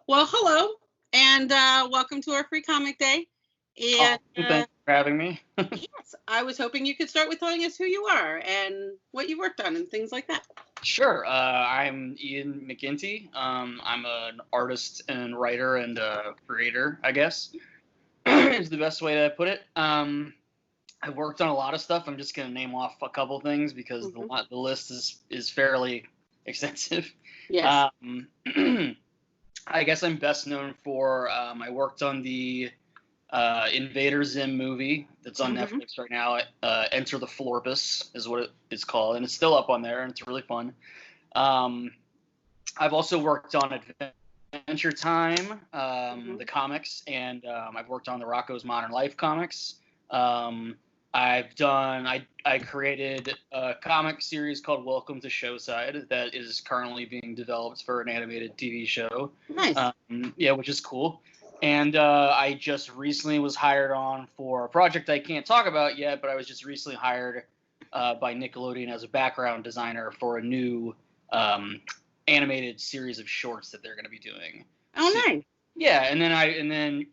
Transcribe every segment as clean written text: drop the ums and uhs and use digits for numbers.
Well, hello, and welcome to our free comic day. And Thanks for having me. yes, I was hoping you could start with telling us who you are and what you worked on and things like that. Sure. I'm Ian McGinty. I'm an artist and writer and creator, I guess, is the best way to put it. I've worked on a lot of stuff. I'm just going to name off a couple things because the list is fairly extensive. Yes. I guess I'm best known for I worked on the INVADER Zim movie that's on Netflix right now. Enter the Florpus is what it's called, and it's still up on there, and it's really fun. I've also worked on Adventure Time, the comics, and I've worked on the Rocko's Modern Life comics. I created a comic series called Welcome to Showside that is currently being developed for an animated TV show. Nice. Which is cool. And I just recently was hired on for a project I can't talk about yet, but I was just recently hired by Nickelodeon as a background designer for a new animated series of shorts that they're going to be doing. Oh, nice. Yeah, and then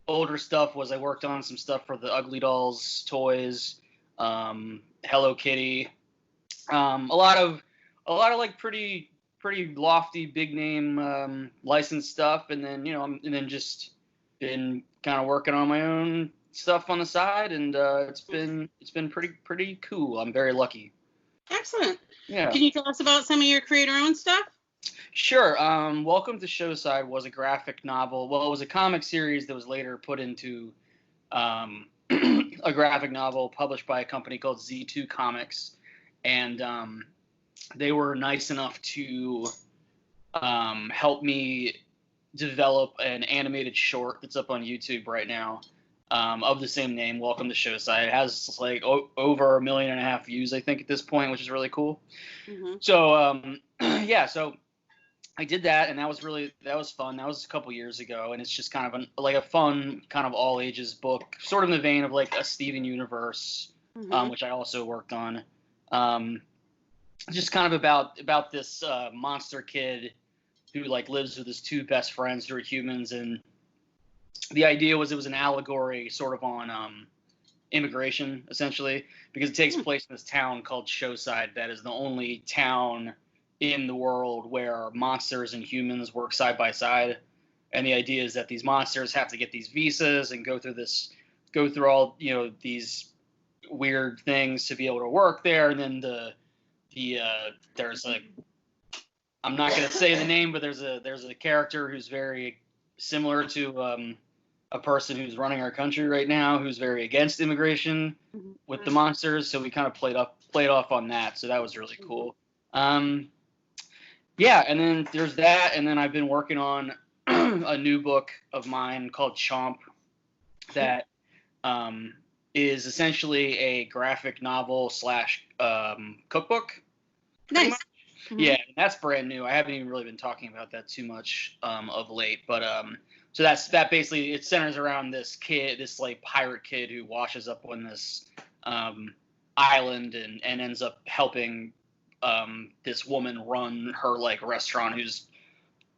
older stuff was I worked on some stuff for the Ugly Dolls toys, Hello Kitty, a lot of like pretty lofty big name licensed stuff, and then just been kind of working on my own stuff on the side, and it's been pretty cool. I'm very lucky. Excellent. Yeah. Can you tell us about some of your creator-owned stuff? Sure. Welcome to Showside was a graphic novel. Well, it was a comic series that was later put into a graphic novel published by a company called Z2 Comics, and they were nice enough to help me develop an animated short that's up on YouTube right now of the same name, Welcome to Showside. It has like over 1.5 million views, I think, at this point, which is really cool. So, so I did that, and that was fun. That was a couple years ago, and it's just kind of a fun kind of all ages book, sort of in the vein of like a Steven Universe, which I also worked on. Just kind of about this monster kid who like lives with his two best friends who are humans, and the idea was it was an allegory sort of on immigration, essentially, because it takes place in this town called Showside that is the only town in the world where monsters and humans work side by side. And the idea is that these monsters have to get these visas and go through all these weird things to be able to work there. And then there's like, I'm not going to say the name, but there's a character who's very similar to a person who's running our country right now, who's very against immigration with the monsters. So we kind of played off on that. So that was really cool. And then there's that, and then I've been working on a new book of mine called Chomp that is essentially a graphic novel / cookbook. Nice. Yeah, that's brand new. I haven't even really been talking about that too much of late, but so that basically it centers around this kid, this like pirate kid who washes up on this island and ends up helping this woman run her like restaurant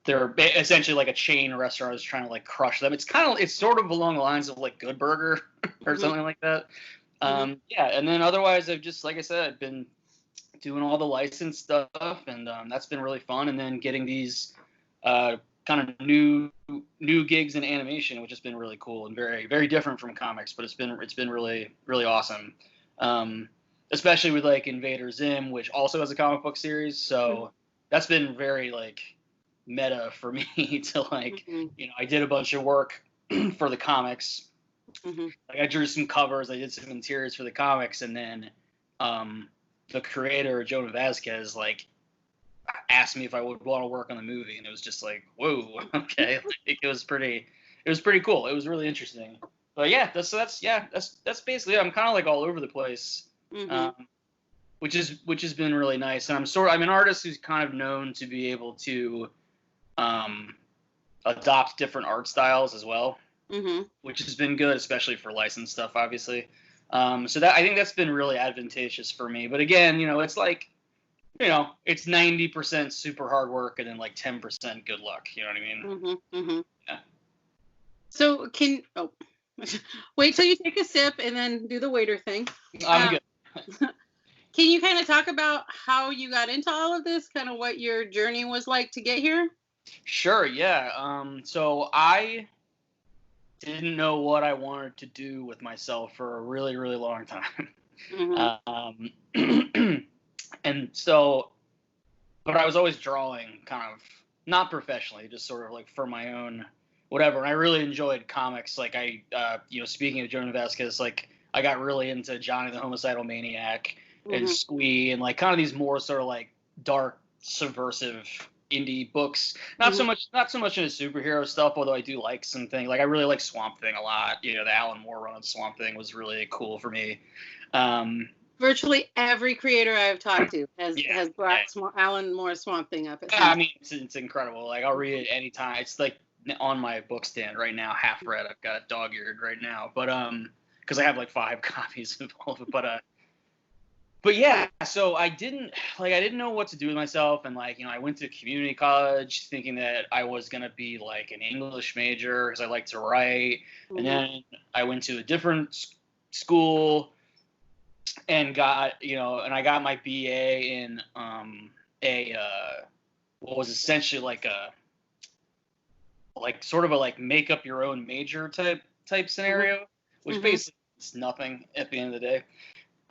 they're essentially like a chain restaurant is trying to like crush them. It's sort of along the lines of like Good Burger or something like that. And then otherwise I've just, like I said, I've been doing all the licensed stuff, and that's been really fun. And then getting these kind of new gigs in animation, which has been really cool and very, very different from comics, but it's been really, really awesome. Especially with like INVADER Zim, which also has a comic book series. So that's been very like meta for me to like, I did a bunch of work for the comics. Like I drew some covers, I did some interiors for the comics, and then the creator, Jonah Vasquez, like asked me if I would want to work on the movie, and it was just like, whoa, okay. Like, it was pretty cool. It was really interesting. But yeah, that's basically it. I'm kind of like all over the place. Which has been really nice, and I'm an artist who's kind of known to be able to adopt different art styles as well, which has been good, especially for licensed stuff, obviously. So that I think that's been really advantageous for me. But again, it's like you know, it's 90% super hard work and then like 10% good luck. You know what I mean? Mm-hmm, mm-hmm. Yeah. So wait till you take a sip and then do the waiter thing. I'm good. Can you kind of talk about how you got into all of this, kind of what your journey was like to get here? Sure, yeah. So I didn't know what I wanted to do with myself for a really, really long time. Mm-hmm. And so, but I was always drawing kind of, not professionally, just sort of like for my own whatever. And I really enjoyed comics. Like speaking of Jonah Vasquez, like I got really into Johnny the Homicidal Maniac and Squee and like kind of these more sort of like dark, subversive indie books. Not so much into superhero stuff, although I do like some things. Like I really like Swamp Thing a lot. You know, the Alan Moore run of Swamp Thing was really cool for me. Virtually every creator I've talked to has brought Alan Moore's Swamp Thing up. I mean, it's incredible. Like I'll read it anytime. It's like on my book stand right now, half read. I've got it dog-eared right now, but because I have like 5 copies of all of it. But yeah, so I didn't know what to do with myself, and like, you know, I went to community college thinking that I was gonna be like an English major because I like to write, and then I went to a different school and got I got my BA in what was essentially like sort of a like make up your own major type scenario, which basically is nothing at the end of the day.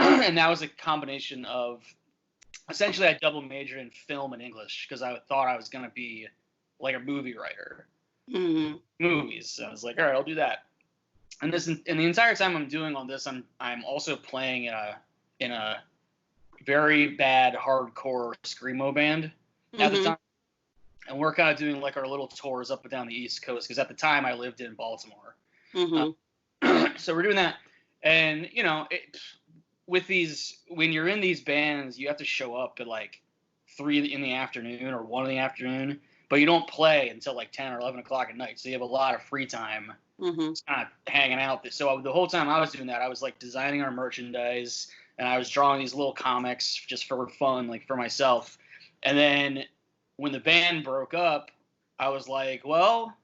And that was a combination of essentially I double majored in film and English because I thought I was going to be like a movie writer. Movies. So I was like, all right, I'll do that. And the entire time I'm doing all this, I'm also playing in a very bad hardcore screamo band at the time. And we're kind of doing like our little tours up and down the East Coast because at the time I lived in Baltimore. So we're doing that, and you know, when you're in these bands, you have to show up at like 3 in the afternoon or 1 in the afternoon, but you don't play until like 10 or 11 o'clock at night. So you have a lot of free time just kind of hanging out. So the whole time I was doing that, I was like designing our merchandise and I was drawing these little comics just for fun, like for myself. And then when the band broke up, I was like, well,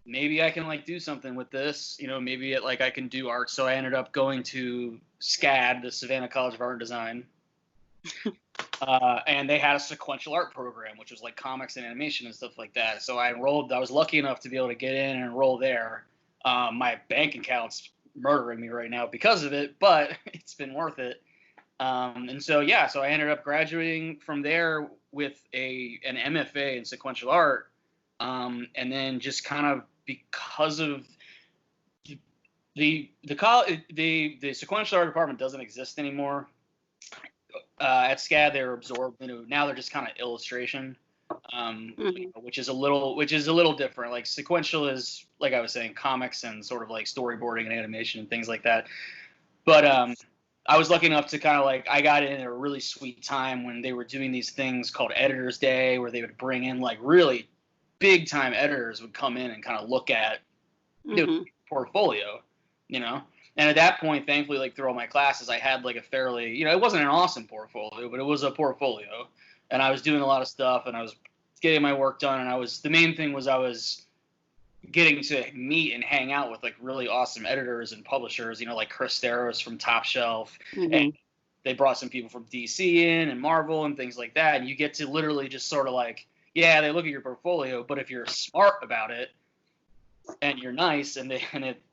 maybe I can like do something with this, you know, maybe I can do art. So I ended up going to SCAD, the Savannah College of Art and Design. And they had a sequential art program, which was like comics and animation and stuff like that. So I enrolled. I was lucky enough to be able to get in and enroll there. My bank account's murdering me right now because of it, but it's been worth it. And so so I ended up graduating from there with an MFA in sequential art, and then just kind of because of the sequential art department doesn't exist anymore. At SCAD, they're absorbed. You know, now they're just kind of illustration, which is a little different. Like sequential is, like I was saying, comics and sort of like storyboarding and animation and things like that. But I was lucky enough to kind of like I got in at a really sweet time when they were doing these things called Editors Day, where they would bring in like really big time editors would come in and kind of look at the portfolio, you know. And at that point, thankfully, like through all my classes, I had like a fairly, you know, it wasn't an awesome portfolio, but it was a portfolio. And I was doing a lot of stuff and I was getting my work done. And the main thing was I was getting to meet and hang out with like really awesome editors and publishers, you know, like Chris Steros from Top Shelf. And they brought some people from DC in and Marvel and things like that. And you get to literally just sort of like, yeah, they look at your portfolio, but if you're smart about it, and you're nice, and they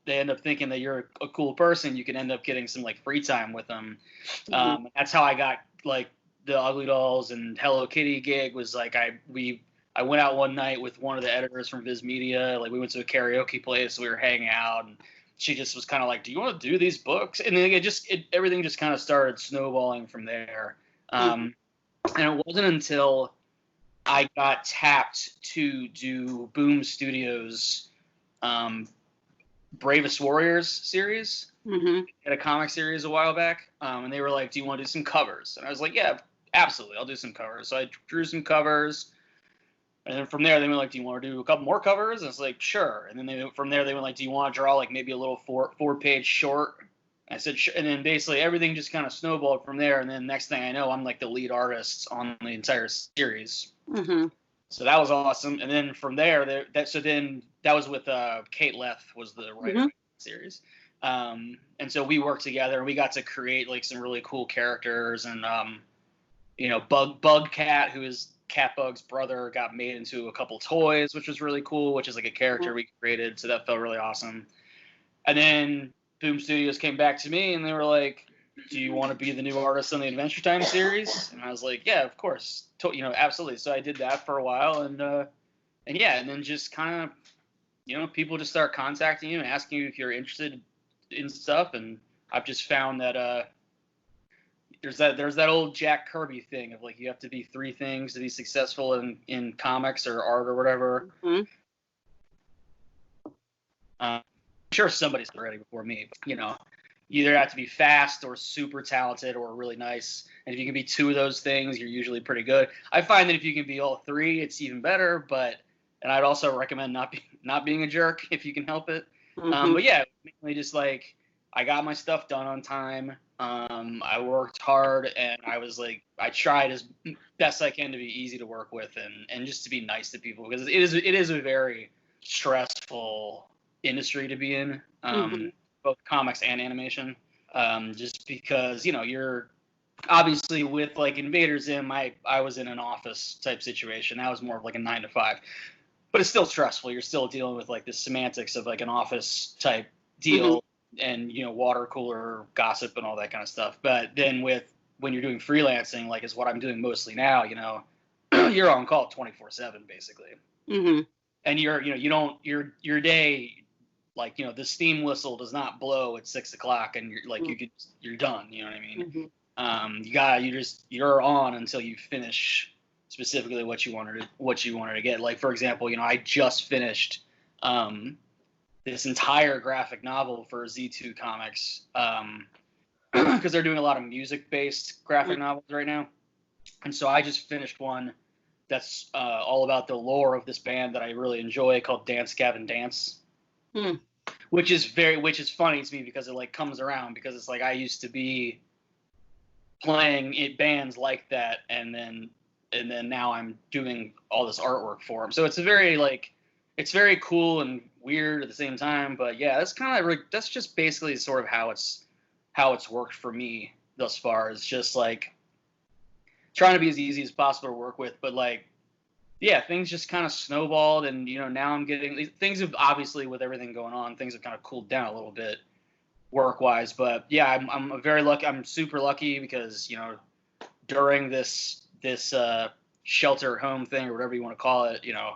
end up thinking that you're a cool person, you can end up getting some like free time with them. That's how I got like the Ugly Dolls and Hello Kitty gig. Was like I went out one night with one of the editors from Viz Media. Like we went to a karaoke place, we were hanging out, and she just was kind of like, "Do you want to do these books?" And then everything just kind of started snowballing from there. And it wasn't until I got tapped to do Boom Studios' Bravest Warriors series. Had a comic series a while back, and they were like, "Do you want to do some covers?" And I was like, "Yeah, absolutely, I'll do some covers." So I drew some covers, and then from there they were like, "Do you want to do a couple more covers?" And I was like, "Sure." And then from there they were like, "Do you want to draw like maybe a little four-page short I said, and then basically everything just kind of snowballed from there. And then next thing I know, I'm like the lead artist on the entire series. Mm-hmm. So that was awesome. And then from there, then that was with Kate Leth was the writer of the series. And so we worked together and we got to create like some really cool characters. And, you know, Bug Cat, who is Catbug's brother, got made into a couple toys, which was really cool, which is like a character we created. So that felt really awesome. And then Boom Studios came back to me and they were like, do you want to be the new artist on the Adventure Time series? And I was like, yeah, of course. You know, absolutely. So I did that for a while and yeah, and then just kind of, you know, people just start contacting you and asking you if you're interested in stuff. And I've just found that there's that old Jack Kirby thing of like, you have to be 3 things to be successful in comics or art or whatever. Mm-hmm. I'm sure somebody's ready before me, but, you know, you either have to be fast or super talented or really nice. And if you can be 2 of those things, you're usually pretty good. I find that if you can be all 3, it's even better. And I'd also recommend not being a jerk if you can help it. Mm-hmm. But yeah, mainly just like I got my stuff done on time. I worked hard and I tried as best I can to be easy to work with and just to be nice to people because it is a very stressful industry to be in. Both comics and animation, just because, you know, you're obviously with like Invader Zim, I was in an office type situation. That was more of like a 9 to 5, but it's still stressful. You're still dealing with like the semantics of like an office type deal and, you know, water cooler gossip and all that kind of stuff. But then when you're doing freelancing, like is what I'm doing mostly now, you know, you're on call 24/7 basically. And your day, like, you know, the steam whistle does not blow at 6 o'clock and you're like, you're done. You know what I mean? You're on until you finish specifically what you wanted to get. Like, for example, you know, I just finished, this entire graphic novel for Z2 Comics, because they're doing a lot of music-based graphic novels right now. And so I just finished one that's all about the lore of this band that I really enjoy called Dance Gavin Dance. Which is funny to me because it like comes around because it's like I used to be playing in bands like that and then now I'm doing all this artwork for them. So it's it's very cool and weird at the same time. But yeah, that's just basically sort of how it's worked for me thus far. It's just like trying to be as easy as possible to work with, but like, yeah, things just kind of snowballed, and you know now I'm getting things have obviously with everything going on, things have kind of cooled down a little bit work-wise. But yeah, I'm very lucky. I'm super lucky because you know during this shelter at home thing or whatever you want to call it, you know,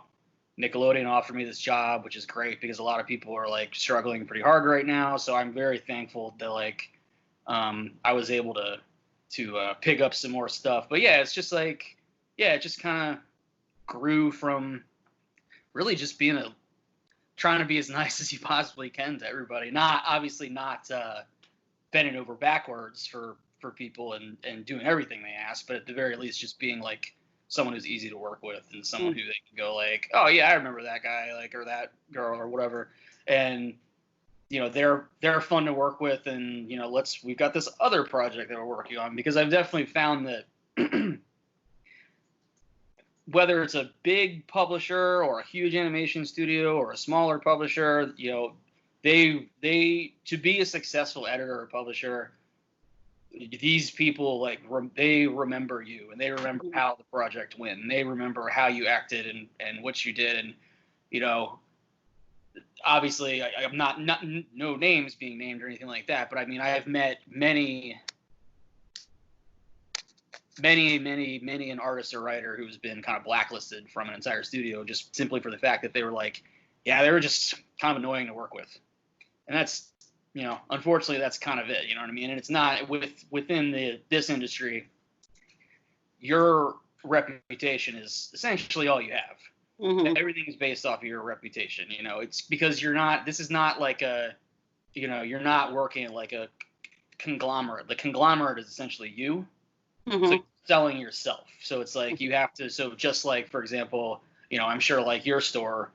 Nickelodeon offered me this job, which is great because a lot of people are like struggling pretty hard right now. So I'm very thankful that like I was able to pick up some more stuff. But yeah, it's just like it just kind of grew from really just trying to be as nice as you possibly can to everybody. Not bending over backwards for people and doing everything they ask, but at the very least just being like someone who's easy to work with and someone who they can go like, oh yeah, I remember that guy, like, or that girl or whatever. And you know, they're fun to work with, and you know, we've got this other project that we're working on, because I've definitely found that whether it's a big publisher or a huge animation studio or a smaller publisher, you know, they to be a successful editor or publisher, these people like they remember you and they remember how the project went and they remember how you acted and what you did. And you know, obviously I'm not no names being named or anything like that, but I mean I have met many an artist or writer who's been kind of blacklisted from an entire studio just simply for the fact that they were like, yeah, they were just kind of annoying to work with. And that's, you know, unfortunately that's kind of it, you know what I mean? And it's not within this industry, your reputation is essentially all you have. Everything is based off of your reputation, you know. It's because this is not like a, you know, you're not working at like a conglomerate. The conglomerate is essentially you. So you're selling yourself. So it's like you have to, so just like, for example, you know, I'm sure like your store,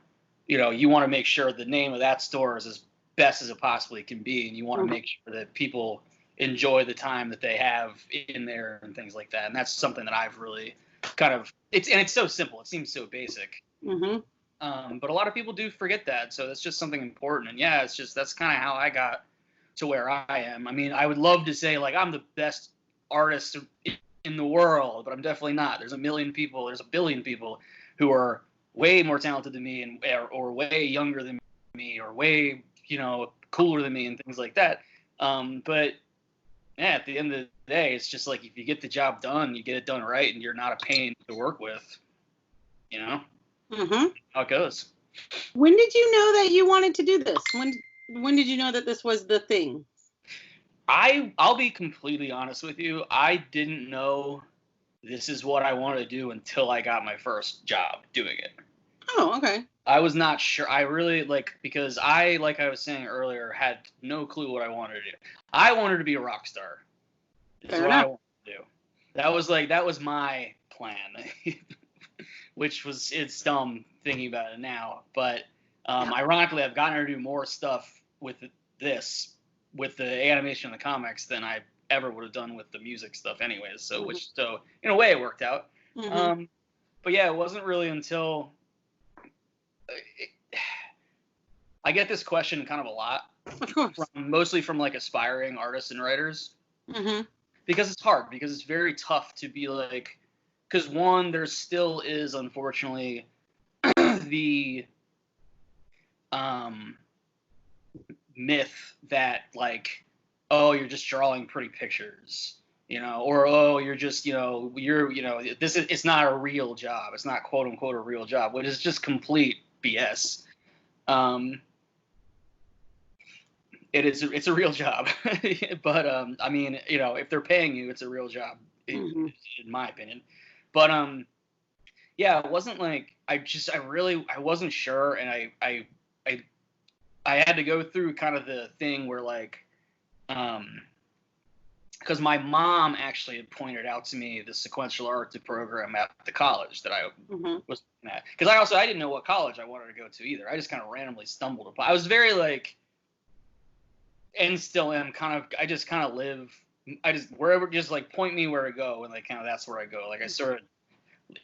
you know, you want to make sure the name of that store is best as it possibly can be, and you want to make sure that people enjoy the time that they have in there and things like that. And that's something that I've really kind of it's so simple. It seems so basic. But a lot of people do forget that, so that's just something important. And yeah, that's kind of how I got to where I am. I mean, I would love to say like I'm the best artist in the world, but I'm definitely not. There's a billion people who are way more talented than me or way younger than me or way, cooler than me and things like that. But yeah, at the end of the day, it's just like if you get the job done, you get it done right, and you're not a pain to work with. How it goes. When did you know that you wanted to do this? When did you know that this was the thing? I'll be completely honest with you. I didn't know this is what I wanted to do until I got my first job doing it. Oh, okay. I was not sure. I really because I was saying earlier, had no clue what I wanted to do. I wanted to be a rock star. That's what I wanted to do. That was my plan. Which it's dumb thinking about it now, but ironically, I've gotten to do more stuff with the animation and the comics than I ever would have done with the music stuff, anyways. So, so in a way, it worked out. But yeah, it wasn't really until I get this question kind of a lot, of course, mostly from like aspiring artists and writers, because it's hard, because it's very tough to be like. Because one, there still is, unfortunately, the myth that like, oh, you're just drawing pretty pictures, or oh, you're just, it's not a real job. It's not quote unquote a real job, which is just complete BS. It's a real job, but I mean, if they're paying you, it's a real job, in my opinion. But yeah, it wasn't like I wasn't sure, and I had to go through kind of the thing where like because my mom actually had pointed out to me the sequential art program at the college that I was looking at, because I didn't know what college I wanted to go to either. I just kind of randomly stumbled upon. I was very like, and still am kind of. I just kind of live. I just wherever, just like point me where to go, and like kind of that's where I go. Like I sort of,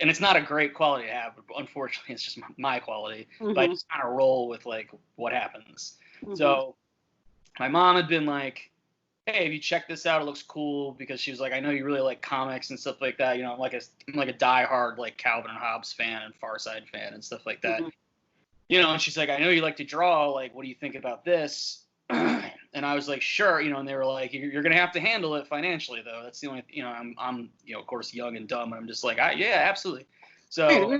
and it's not a great quality to have, but unfortunately it's just my quality. But I just kind of roll with like what happens. So my mom had been like, "Hey, have you checked this out? It looks cool." Because she was like, "I know you really like comics and stuff like that. I'm like a diehard like Calvin and Hobbes fan and Far Side fan and stuff like that. And she's like, "I know you like to draw. Like, what do you think about this?" And I was like, sure, and they were like, you're going to have to handle it financially, though. That's the only, I'm of course, young and dumb. And I'm just like, yeah, absolutely. So,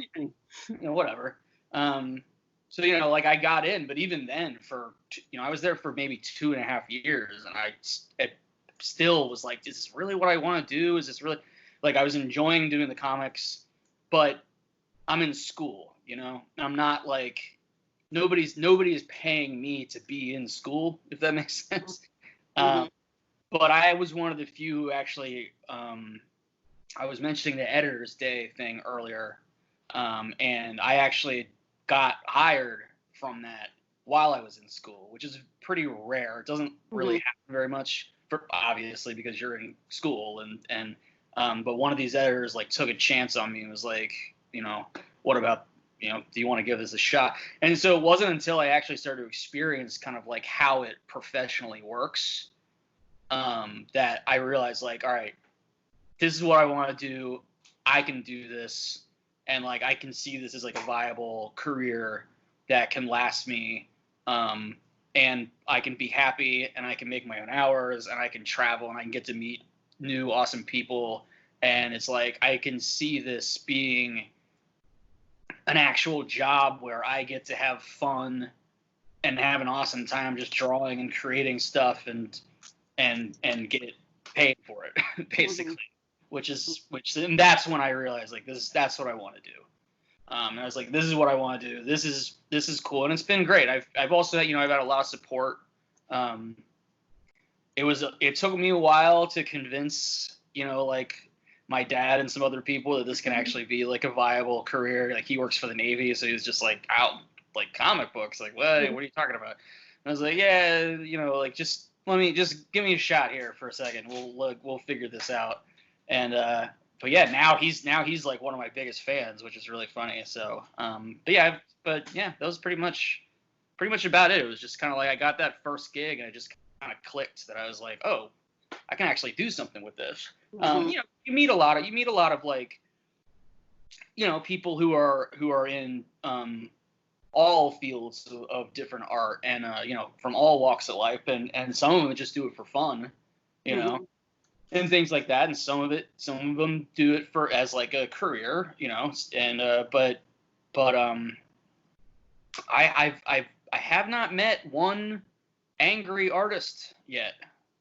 whatever. So, like I got in, but even then I was there for maybe 2.5 years, and I still was like, is this really what I want to do? Is this really, like, I was enjoying doing the comics, but I'm in school, I'm not like, nobody is paying me to be in school, if that makes sense. But I was one of the few who actually, I was mentioning the Editor's Day thing earlier, and I actually got hired from that while I was in school, which is pretty rare. It doesn't really happen very much, obviously, because you're in school, and but one of these editors like took a chance on me and was like, what about, do you want to give this a shot? And so it wasn't until I actually started to experience kind of like how it professionally works, that I realized like, all right, this is what I want to do. I can do this. And like, I can see this as like a viable career that can last me. And I can be happy, and I can make my own hours, and I can travel, and I can get to meet new awesome people. And it's like, I can see this being an actual job where I get to have fun and have an awesome time just drawing and creating stuff and get paid for it, basically. And that's when I realized like that's what I want to do. And I was like, this is what I want to do. This is cool, and it's been great. I've also had, I've had a lot of support. It took me a while to convince, like my dad and some other people that this can actually be like a viable career. Like he works for the Navy, so he was just like, out like comic books, like what are you talking about? I was like, yeah, like just give me a shot here for a second. We'll figure this out. And but yeah, now he's like one of my biggest fans, which is really funny. So but yeah, that was pretty much about it. It was just kind of like I got that first gig and it just kind of clicked that I was like, oh, I can actually do something with this. Mm-hmm. You meet a lot of like, people who are in all fields of different art and from all walks of life, and some of them just do it for fun, Mm-hmm. and things like that, and some of them do it as like a career, and but I have not met one angry artist yet.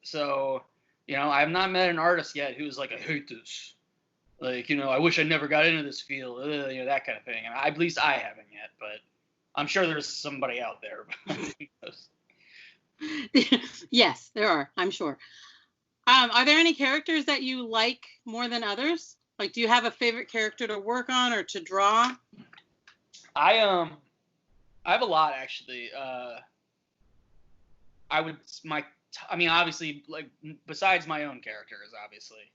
So, I have not met an artist yet who's like, I hate this. Like, I wish I never got into this field, that kind of thing. And at least I haven't yet, but I'm sure there's somebody out there. Yes, there are, I'm sure. Are there any characters that you like more than others? Like, do you have a favorite character to work on or to draw? I have a lot, actually. Obviously, like, besides my own characters, obviously,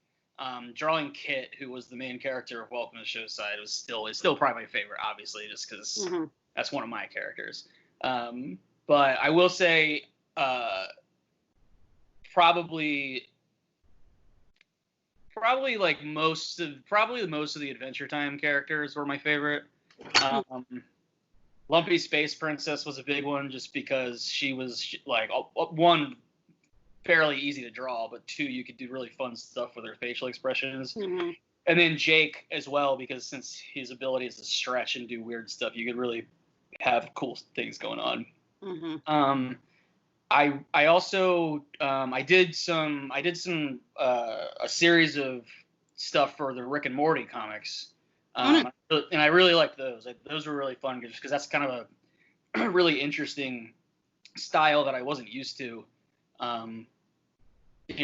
drawing Kit, who was the main character of Welcome to Showside, is still probably my favorite, obviously, just because that's one of my characters. But I will say, probably like most of the Adventure Time characters were my favorite. Lumpy Space Princess was a big one, just because she was like, one, fairly easy to draw, but two, you could do really fun stuff with her facial expressions. Mm-hmm. And then Jake as well, because since his ability is to stretch and do weird stuff, you could really have cool things going on. Mm-hmm. I also I did a series of stuff for the Rick and Morty comics. And I really liked those. Those were really fun, just because that's kind of a really interesting style that I wasn't used to. It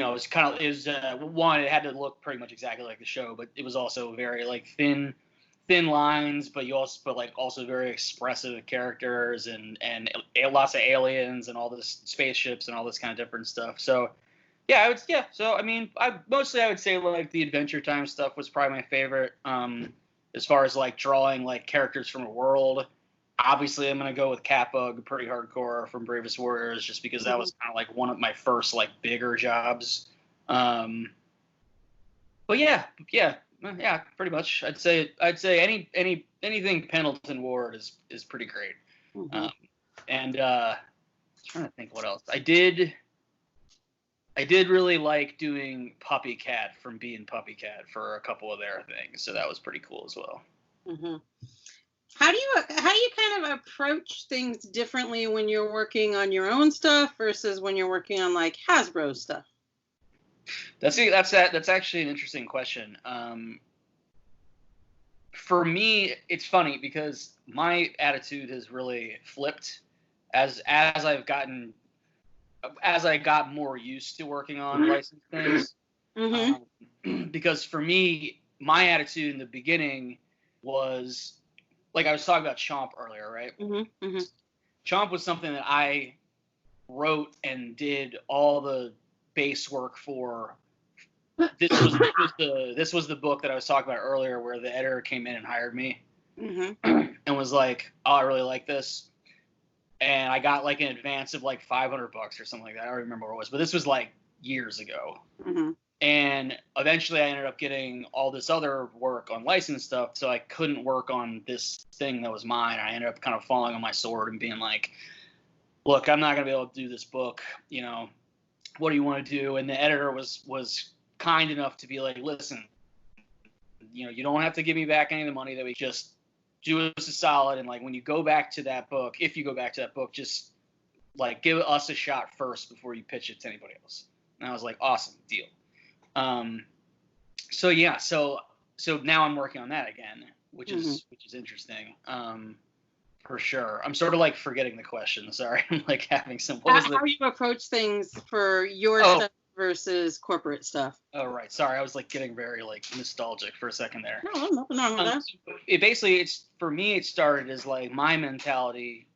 had to look pretty much exactly like the show, but it was also very like thin lines, but also very expressive characters and lots of aliens and all this spaceships and all this kind of different stuff. So I would say like the Adventure Time stuff was probably my favorite. As far as like drawing like characters from a world, obviously I'm gonna go with Catbug, pretty hardcore, from Bravest Warriors, just because that was kind of like one of my first like bigger jobs. But yeah, pretty much. I'd say anything Pendleton Ward is pretty great. Mm-hmm. And trying to think what else I did. I did really like doing PUPPYCAT from Being PUPPYCAT for a couple of their things, so that was pretty cool as well. Mm-hmm. How do you kind of approach things differently when you're working on your own stuff versus when you're working on like Hasbro stuff? That's actually an interesting question. For me, it's funny because my attitude has really flipped as I got more used to working on licensed things. Mm-hmm. Because for me, my attitude in the beginning was, like I was talking about Chomp earlier, right? Mm-hmm. Mm-hmm. Chomp was something that I wrote and did all the base work for. This was the book that I was talking about earlier, where the editor came in and hired me, and was like, "Oh, I really like this," and I got like an advance of like $500 or something like that. I don't remember what it was, but this was like years ago. Mm-hmm. And eventually I ended up getting all this other work on licensed stuff, so I couldn't work on this thing that was mine. I ended up kind of falling on my sword and being like, look, I'm not going to be able to do this book. What do you want to do? And the editor was kind enough to be like, listen, you don't have to give me back any of the money that we just do us a solid. And like, when you go back to that book, just like give us a shot first before you pitch it to anybody else. And I was like, awesome, deal. So now I'm working on that again, which is interesting. For sure. I'm sort of like forgetting the question. Sorry. I'm like having some. How you approach things for your stuff versus corporate stuff. Oh, right. Sorry. I was like getting very like nostalgic for a second there. No, nothing wrong with that. For me, it started as like my mentality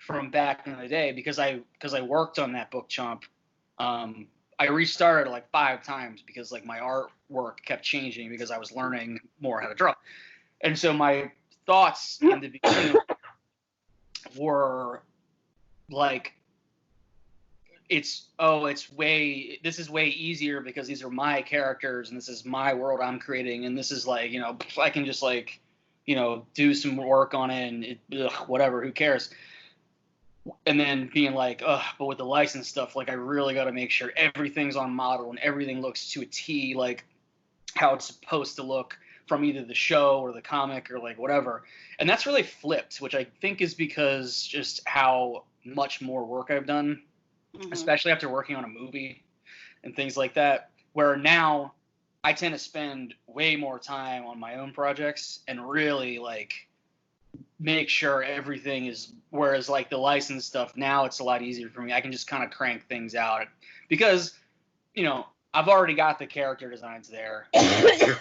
from back in the day because I worked on that book chomp. I restarted like 5 times because like my artwork kept changing because I was learning more how to draw. And so my thoughts in the beginning were like, this is way easier because these are my characters and this is my world I'm creating, and this is like, you know, I can just like, you know, do some work on it and whatever, who cares? And then being like, but with the license stuff, like I really got to make sure everything's on model and everything looks to a T, like how it's supposed to look from either the show or the comic or like whatever. And that's really flipped, which I think is because just how much more work I've done, especially after working on a movie and things like that, where now I tend to spend way more time on my own projects and really like make sure everything is, whereas like the license stuff, now it's a lot easier for me. I can just kind of crank things out because, you know, I've already got the character designs there. I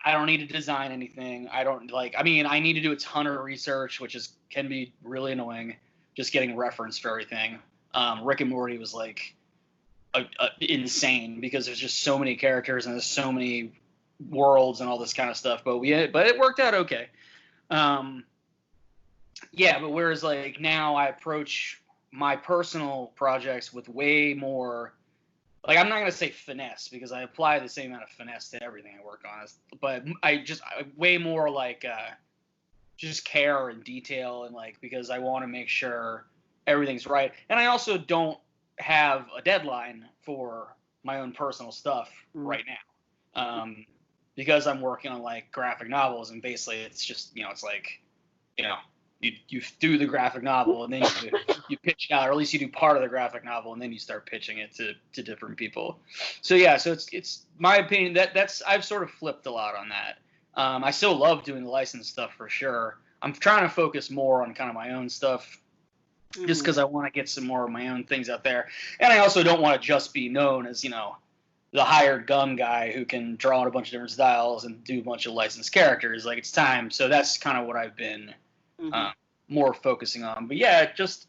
don't need to design anything. I need to do a ton of research, which can be really annoying, just getting reference for everything. Rick and Morty was like insane because there's just so many characters and there's so many worlds and all this kind of stuff, but it worked out okay. Yeah, but whereas like now I approach my personal projects with way more, like I'm not gonna say finesse because I apply the same amount of finesse to everything I work on, but I way more like just care and detail, and like because I want to make sure everything's right, and I also don't have a deadline for my own personal stuff right now, because I'm working on like graphic novels, and basically it's just, you know, it's like, you know, you do the graphic novel and then you pitch it out, or at least you do part of the graphic novel and then you start pitching it to different people. So yeah, so it's my opinion that's I've sort of flipped a lot on that. I still love doing the licensed stuff for sure. I'm trying to focus more on kind of my own stuff, just because I want to get some more of my own things out there, and I also don't want to just be known as, you know, the hired gun guy who can draw in a bunch of different styles and do a bunch of licensed characters. Like, it's time. So that's kind of what I've been more focusing on. But yeah, it just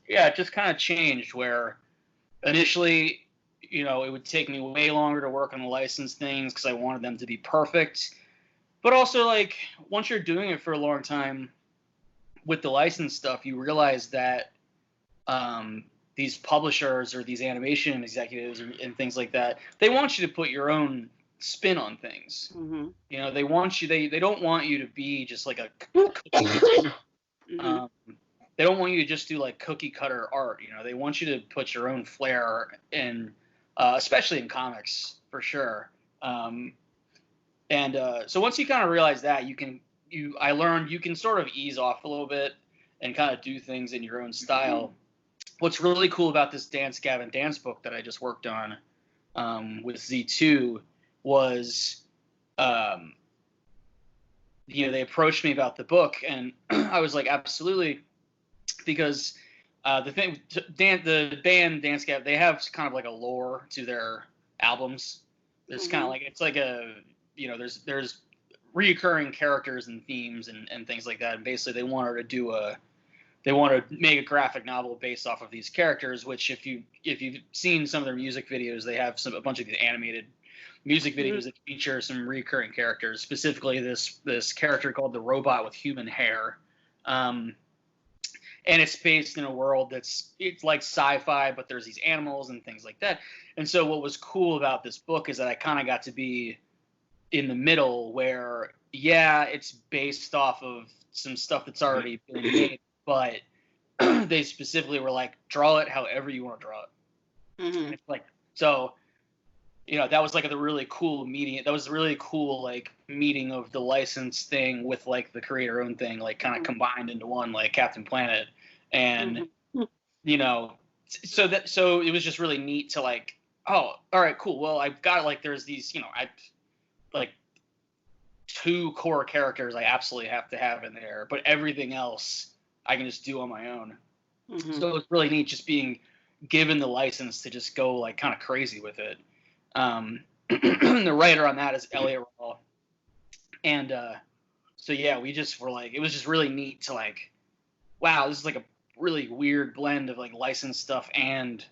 kind of changed where initially, you know, it would take me way longer to work on the licensed things because I wanted them to be perfect. But also, like, once you're doing it for a long time with the licensed stuff, you realize that these publishers or these animation executives and things like that, they want you to put your own spin on things. You know, they want you, they don't want you to be just like a they don't want you to just do like cookie cutter art. You know, they want you to put your own flair in, especially in comics for sure. So once you kind of realize that, I learned you can sort of ease off a little bit and kind of do things in your own style. What's really cool about this Dance Gavin Dance book that I just worked on with Z2 was, you know, they approached me about the book, and I was like, absolutely, because the band Dance Gavin, they have kind of like a lore to their albums. There's kind of like, it's like a, you know, there's reoccurring characters and themes and things like that, and basically they wanted to make a graphic novel based off of these characters, which if you've seen some of their music videos, they have a bunch of these animated music videos that feature some recurring characters, specifically this character called the Robot with Human Hair. And it's based in a world it's like sci-fi, but there's these animals and things like that. And so what was cool about this book is that I kind of got to be in the middle where, yeah, it's based off of some stuff that's already been made, but they specifically were like, draw it however you want to draw it. And it's like, so, you know, that was like the really cool meeting. That was really cool, like, meeting of the license thing with like the creator own thing, like kind of combined into one, like Captain Planet. And, you know, so it was just really neat to like, oh, all right, cool. Well, I've got like, there's these, you know, like 2 core characters I absolutely have to have in there, but everything else I can just do on my own. So it was really neat just being given the license to just go like kind of crazy with it. The writer on that is Elliot Rawl. And so yeah, we just were like, it was just really neat to like, wow, this is like really weird blend of like licensed stuff and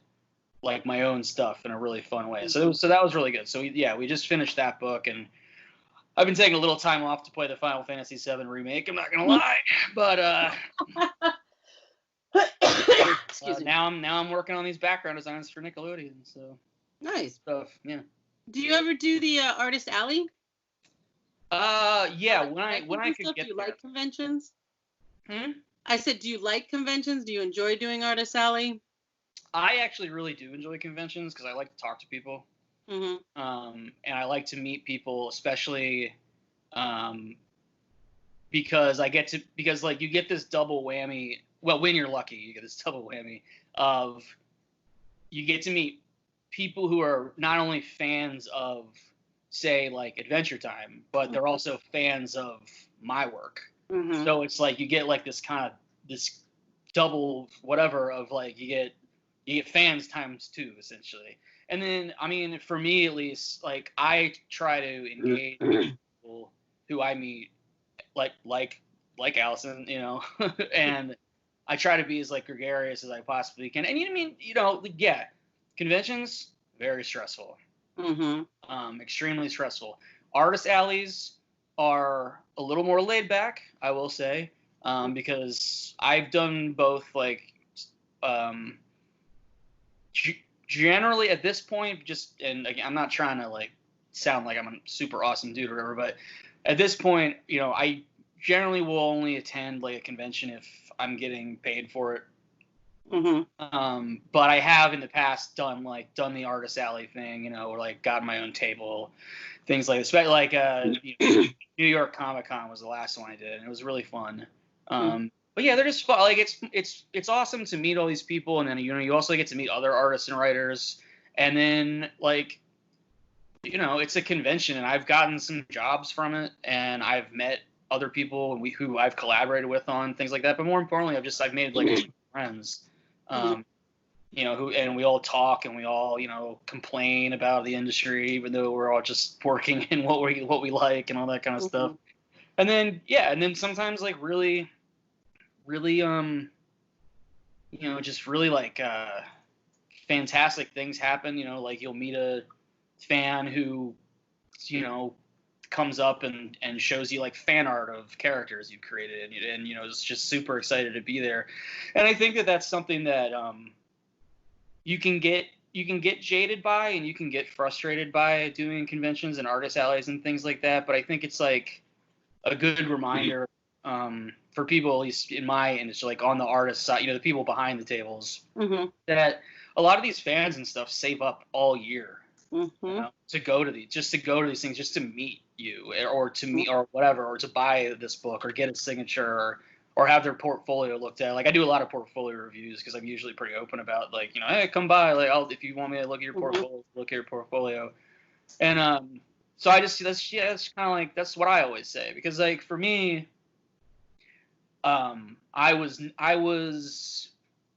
like my own stuff in a really fun way. So that was really good. So we just finished that book, and I've been taking a little time off to play the Final Fantasy VII remake. I'm not gonna lie, but now I'm working on these background designs for Nickelodeon. So nice stuff. Yeah. Do you ever do the Artist Alley? Yeah. When I could stuff? get Do you there. like conventions? Hmm? I said, do you like conventions? Do you enjoy doing Artist Alley? I actually really do enjoy conventions because I like to talk to people. Mm-hmm. And I like to meet people, especially because like you get this double whammy. Well, when you're lucky, you get this double whammy of you get to meet people who are not only fans of, say, like Adventure Time, but they're also fans of my work. Mm-hmm. So it's like you get like this double whatever of like you get fans times two essentially. And then I mean, for me at least, like I try to engage with people who I meet like Allison, you know, and I try to be as like gregarious as I possibly can. And you mean, you know, yeah, conventions very stressful. Mm-hmm. Extremely stressful. Artist alleys are a little more laid back, I will say, because I've done both. Like, generally at this point, and again, I'm not trying to like sound like I'm a super awesome dude or whatever, but at this point, you know, I generally will only attend like a convention if I'm getting paid for it. Mm-hmm. But I have in the past done the Artist Alley thing, you know, or like got my own table, things like this. Like you know, New York Comic Con was the last one I did, and it was really fun. But yeah, they're just fun. Like it's awesome to meet all these people, and then you know you also get to meet other artists and writers, and then like you know it's a convention, and I've gotten some jobs from it, and I've met other people who I've collaborated with on things like that. But more importantly, I've made like friends. You know, and we all talk and we all, you know, complain about the industry, even though we're all just working in what we like and all that kind of stuff. And then sometimes like really, you know, just really like fantastic things happen. You know, like you'll meet a fan who, you know, comes up and shows you like fan art of characters you've created, and you know, is just super excited to be there. And I think that that's something that you can get jaded by and you can get frustrated by doing conventions and artist alleys and things like that. But I think it's like a good reminder for people, at least in my industry, like on the artist side, you know, the people behind the tables, that a lot of these fans and stuff save up all year you know, to go to these things, just to meet you or to meet or whatever, or to buy this book or get a signature or have their portfolio looked at. Like I do a lot of portfolio reviews because I'm usually pretty open about like, you know, hey, come by, like if you want me to look at your portfolio, look at your portfolio. And so that's kind of like, that's what I always say, because like for me, I was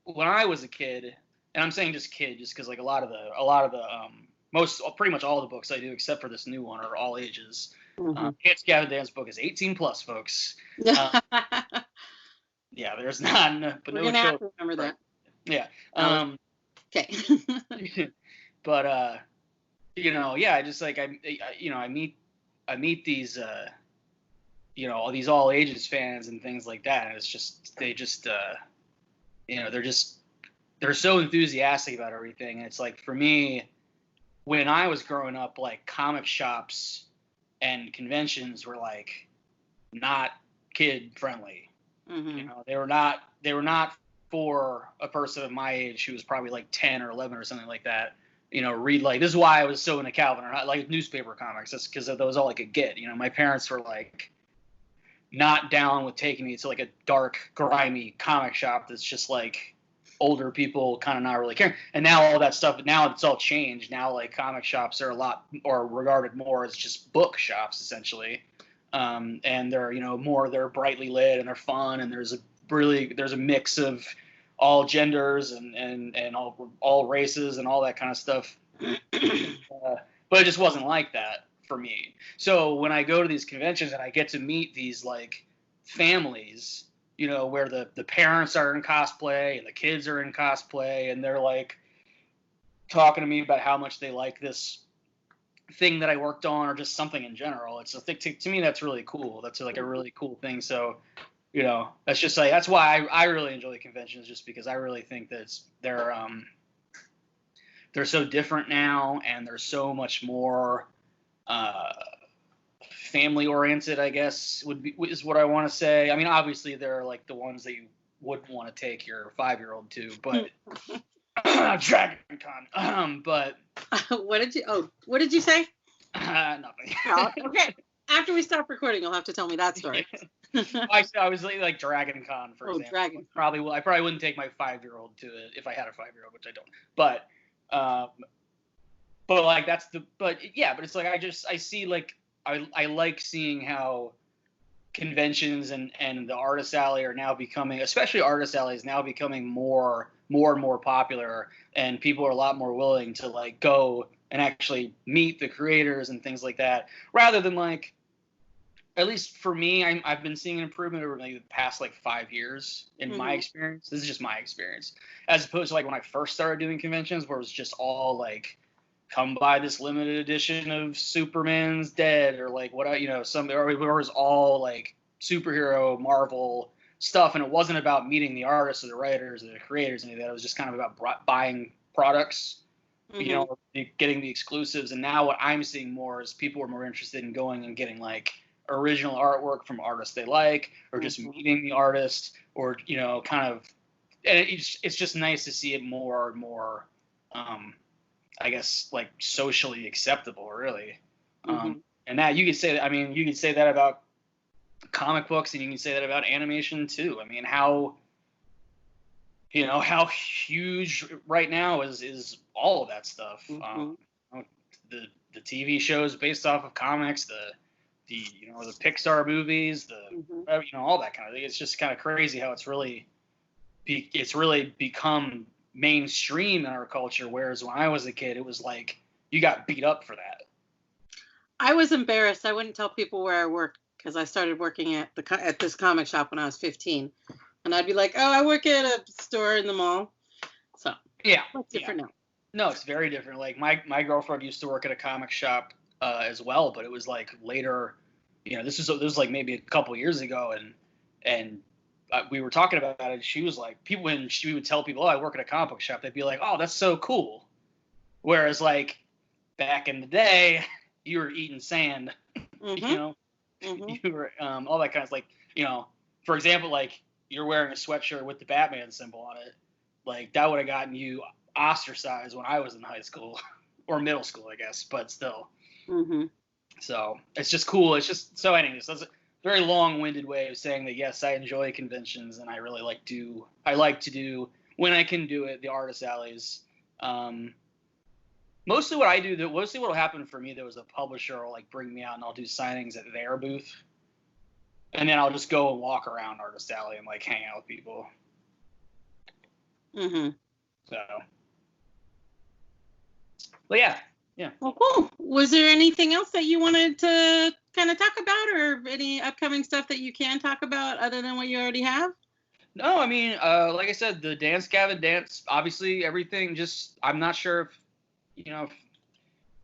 when I was a kid, and I'm saying just kid just because like a lot of the pretty much all the books I do except for this new one are all ages. Can't Scatter Dance book is 18 plus, folks. Yeah, there's not, but we're gonna have to remember that. Yeah. Okay. But you know, yeah, I just like I meet these you know, all these all ages fans and things like that, and it's just you know, they're so enthusiastic about everything. And it's like, for me, when I was growing up, like comic shops and conventions were like not kid friendly. You know, they were not for a person of my age who was probably like 10 or 11 or something like that. You know, read like, this is why I was so into Calvin, or not like newspaper comics. That's because that was all I could get. You know, my parents were like not down with taking me to like a dark, grimy comic shop that's just like older people kind of not really caring. And now all that stuff, now it's all changed. Now like comic shops are a lot, or regarded more as just book shops essentially. And they're, you know, they're brightly lit and they're fun, and there's a mix of all genders and all races and all that kind of stuff. But it just wasn't like that for me. So when I go to these conventions and I get to meet these like families you know, where the parents are in cosplay and the kids are in cosplay, and they're like talking to me about how much they like this thing that I worked on, or just something in general. It's a thing to me that's really cool. That's like a really cool thing. So, you know, that's just like, that's why I really enjoy the conventions, just because I really think that they're so different now, and they're so much more family oriented, I guess is what I want to say. I mean, obviously they're like the ones that you wouldn't want to take your 5-year-old to, but Dragon Con. But what did you say? Nothing. Oh, okay. After we stop recording, you'll have to tell me that story. I was like Dragon Con, for example. Dragon. I probably wouldn't take my 5-year-old to it if I had a 5-year-old, which I don't. But like but it's like I see, like, I like seeing how conventions and the Artist Alley are now becoming, especially Artist Alley is now becoming more and more popular, and people are a lot more willing to like go and actually meet the creators and things like that, rather than, like, at least for me, I've been seeing an improvement over like the past like 5 years in my experience. This is just my experience, as opposed to like when I first started doing conventions, where it was just all like, come buy this limited edition of Superman's Dead, or like what, you know, or it was all like superhero Marvel stuff, and it wasn't about meeting the artists or the writers or the creators, any of that. It was just kind of about buying products, you know, getting the exclusives. And now what I'm seeing more is people are more interested in going and getting like original artwork from artists they like, or just meeting the artist, or, you know, kind of, and it's just nice to see it more and more, I guess, like, socially acceptable, really. And that you could say that, I mean, you could say that about comic books, and you can say that about animation too. I mean, how huge right now is all of that stuff. The TV shows based off of comics, the you know, the Pixar movies, you know, all that kind of thing. It's just kind of crazy how it's really become mainstream in our culture, whereas when I was a kid, it was like you got beat up for that. I was embarrassed. I wouldn't tell people where I worked, because I started working at this comic shop when I was 15, and I'd be like, "Oh, I work at a store in the mall." So yeah, it's different now. No, it's very different. Like my girlfriend used to work at a comic shop as well, but it was like later. You know, this was like maybe a couple years ago, and we were talking about it, and she was like, when she would tell people, "Oh, I work at a comic book shop," they'd be like, "Oh, that's so cool." Whereas, like, back in the day, you were eating sand, you know, you were all that kind of, like, you know, for example, like, you're wearing a sweatshirt with the Batman symbol on it, like, that would have gotten you ostracized when I was in high school or middle school, I guess, but still. So it's just cool. It's just, so anyways, that's a very long-winded way of saying that, yes, I enjoy conventions, and I really like to do, when I can do it, the Artist Alleys. Mostly what will happen for me, there was a publisher will like bring me out, and I'll do signings at their booth, and then I'll just go and walk around Artist Alley and like hang out with people. So, but yeah. Well, cool. Was there anything else that you wanted to kind of talk about, or any upcoming stuff that you can talk about other than what you already have? No, I mean, like I said, the Dance Gavin Dance, obviously everything, just, I'm not sure if, you know, if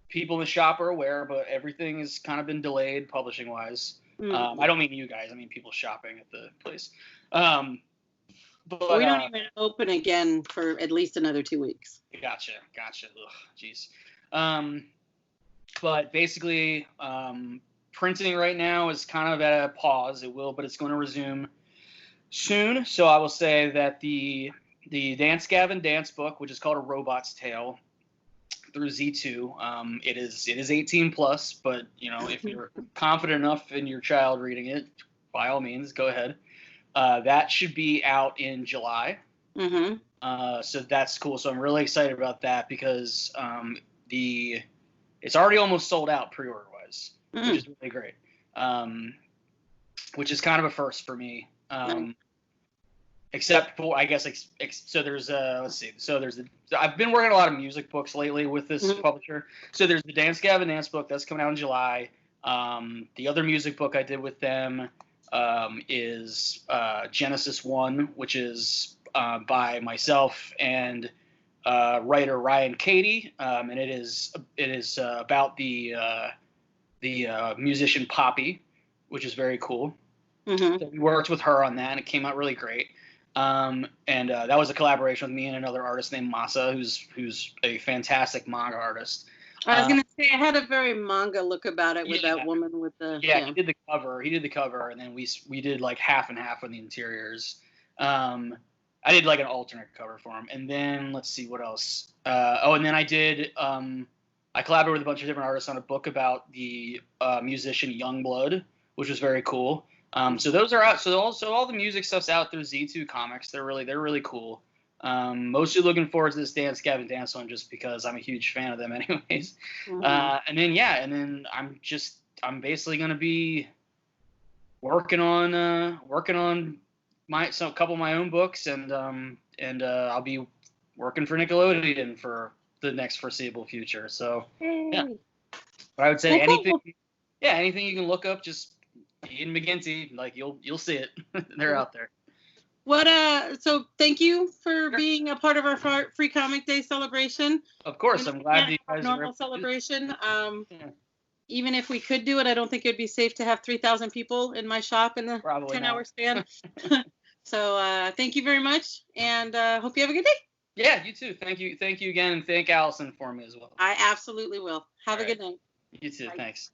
people in the shop are aware, but everything has kind of been delayed publishing wise. I don't mean you guys, I mean people shopping at the place. But we don't even open again for at least another 2 weeks. Gotcha. Ugh, jeez. But basically, printing right now is kind of at a pause. It will, but it's going to resume soon. So I will say that the Dance Gavin Dance book, which is called A Robot's Tale, through Z2, it is 18 plus, but, you know, if you're confident enough in your child reading it, by all means, go ahead. That should be out in July. So that's cool. So I'm really excited about that, because it's already almost sold out pre-order wise, which is really great. Which is kind of a first for me. Except for, I guess, so there's let's see. So I've been working a lot of music books lately with this publisher. So there's the Dance Gavin Dance book that's coming out in July. The other music book I did with them is Genesis 1, which is by myself and writer Ryan Cady, and it is about the musician Poppy, which is very cool. Mm-hmm. So we worked with her on that, and it came out really great. And that was a collaboration with me and another artist named Masa, who's a fantastic manga artist. I was gonna say, it had a very manga look about it with that woman with the He did the cover, and then we did like half and half on the interiors. I did like an alternate cover for him, and then let's see what else. And then I did I collaborated with a bunch of different artists on a book about the musician Youngblood, which was very cool. So those are out. So all the music stuff's out through Z2 Comics. They're really cool. Mostly looking forward to this Dance Gavin Dance one just because I'm a huge fan of them anyways. Mm-hmm. And then I'm basically gonna be working on a couple of my own books, and I'll be working for Nickelodeon for the next foreseeable future. So yeah, but I would say anything you can look up, just Ian McGinty, like you'll see it. They're out there. So thank you for being a part of our Free Comic Day celebration. Of course, I'm glad you guys are normal celebration. Even if we could do it, I don't think it would be safe to have 3,000 people in my shop in the 10-hour span. So thank you very much, and hope you have a good day. Yeah, you too. Thank you again, and thank Allison for me as well. I absolutely will. Have a good night. You too. Bye. Thanks.